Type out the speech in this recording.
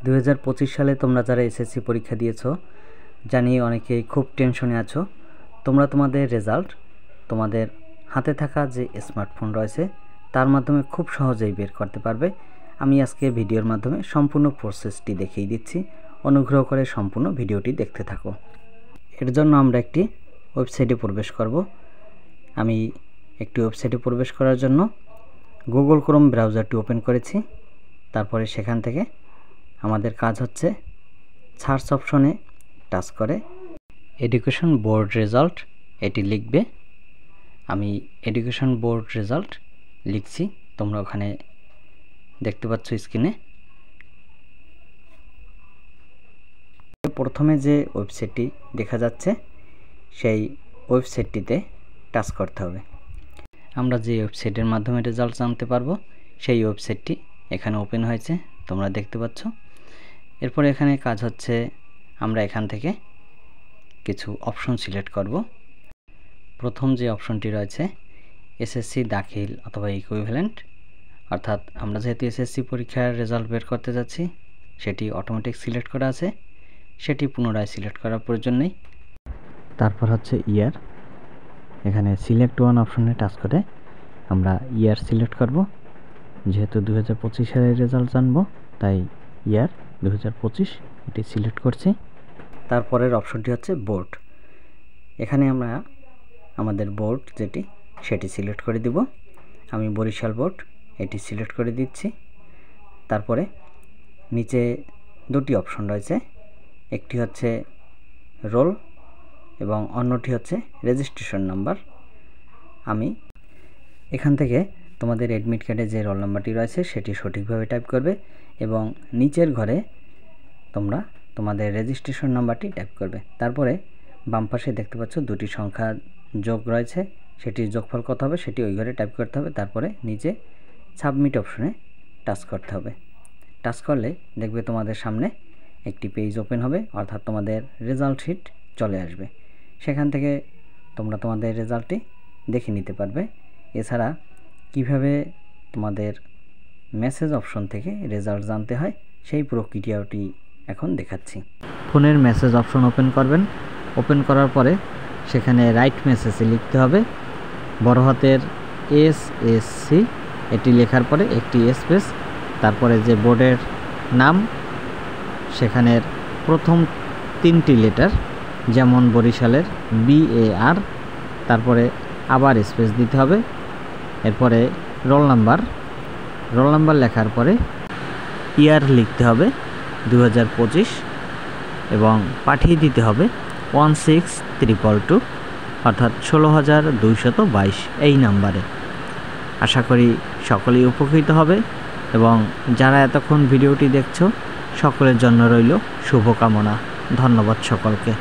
2025 সালে তোমরা যারা এসএসসি পরীক্ষা দিয়েছো জানি অনেকেই খুব টেনশনে আছো। তোমরা তোমাদের রেজাল্ট তোমাদের হাতে থাকা যে স্মার্টফোন রয়েছে তার মাধ্যমে খুব সহজেই বের করতে পারবে। আমি আজকে ভিডিওর মাধ্যমে সম্পূর্ণ প্রসেসটি দেখিয়ে দিচ্ছি। অনুগ্রহ করে সম্পূর্ণ ভিডিওটি দেখতে থাকো। এর জন্য আমরা একটি ওয়েবসাইটে প্রবেশ করব। আমি একটি ওয়েবসাইটে প্রবেশ করার জন্য গুগল ক্রোম ব্রাউজারটি ওপেন করেছি। তারপরে সেখান থেকে আমাদের কাজ হচ্ছে সার্চ অপশনে টাচ করে এডুকেশন বোর্ড রেজাল্ট এটি লিখবে। আমি এডুকেশন বোর্ড রেজাল্ট লিখছি, তোমরা ওখানে দেখতে পাচ্ছ স্ক্রিনে। প্রথমে যে ওয়েবসাইটটি দেখা যাচ্ছে সেই ওয়েবসাইটটিতে টাচ করতে হবে। আমরা যে ওয়েবসাইটের মাধ্যমে রেজাল্ট জানতে পারবো সেই ওয়েবসাইটটি এখানে ওপেন হয়েছে, তোমরা দেখতে পাচ্ছ। এরপরে এখানে কাজ হচ্ছে আমরা এখান থেকে কিছু অপশন সিলেক্ট করব। প্রথম যে অপশনটি রয়েছে এসএসসি দাখিল অথবা ইকুইভ্যালেন্ট, অর্থাৎ আমরা যেহেতু এসএসসি পরীক্ষার রেজাল্ট বের করতে যাচ্ছি সেটি অটোমেটিক সিলেক্ট করা আছে, সেটি পুনরায় সিলেক্ট করার প্রয়োজন নেই। তারপর হচ্ছে ইয়ার, এখানে সিলেক্ট ওয়ান অপশনে টাচ করে আমরা ইয়ার সিলেক্ট করব। যেহেতু 2025 সালের রেজাল্ট জানবো তাই ইয়ার 2025 এটি সিলেক্ট করছি। তারপরের অপশনটি হচ্ছে বোর্ড, এখানে আমরা আমাদের বোর্ড যেটি সেটি সিলেক্ট করে দিব। আমি বরিশাল বোর্ড এটি সিলেক্ট করে দিচ্ছি। তারপরে নিচে দুটি অপশন রয়েছে, একটি হচ্ছে রোল এবং অন্যটি হচ্ছে রেজিস্ট্রেশন নাম্বার। আমি এখান থেকে তোমাদের অ্যাডমিট কার্ডে যে রোল নাম্বারটি রয়েছে সেটি সঠিকভাবে টাইপ করবে এবং নিচের ঘরে তোমরা তোমাদের রেজিস্ট্রেশন নাম্বারটি টাইপ করবে। তারপরে বাম পাশে দেখতে পাচ্ছ দুটি সংখ্যা যোগ রয়েছে, সেটির যোগফল কত হবে সেটি ওই ঘরে টাইপ করতে হবে। তারপরে নিচে সাবমিট অপশনে টাচ করতে হবে। টাচ করলে দেখবে তোমাদের সামনে একটি পেজ ওপেন হবে, অর্থাৎ তোমাদের রেজাল্ট শিট চলে আসবে। সেখান থেকে তোমরা তোমাদের রেজাল্টটি দেখে নিতে পারবে। এছাড়া কিভাবে তোমাদের মেসেজ অপশন থেকে রেজাল্ট জানতে হয় সেই প্রক্রিয়াটি এখন দেখাচ্ছি। ফোনের মেসেজ অপশন ওপেন করবেন। ওপেন করার পরে সেখানে রাইট মেসেজে লিখতে হবে বড় হাতের এসএসসি, এটি লেখার পরে একটি স্পেস, তারপরে যে বোর্ডের নাম সেখানের প্রথম 3টি লেটার, যেমন বরিশালের BAR, তারপরে আবার স্পেস দিতে হবে। এরপরে রোল নাম্বার লেখার পরে ইয়ার লিখতে হবে 2025 এবং পাঠিয়ে দিতে হবে 16222 অর্থাৎ 16222 এই নাম্বারে। আশা করি সকলেই উপকৃত হবে এবং যারা এতক্ষণ ভিডিওটি দেখছো সকলের জন্য রইল শুভকামনা। ধন্যবাদ সকলকে।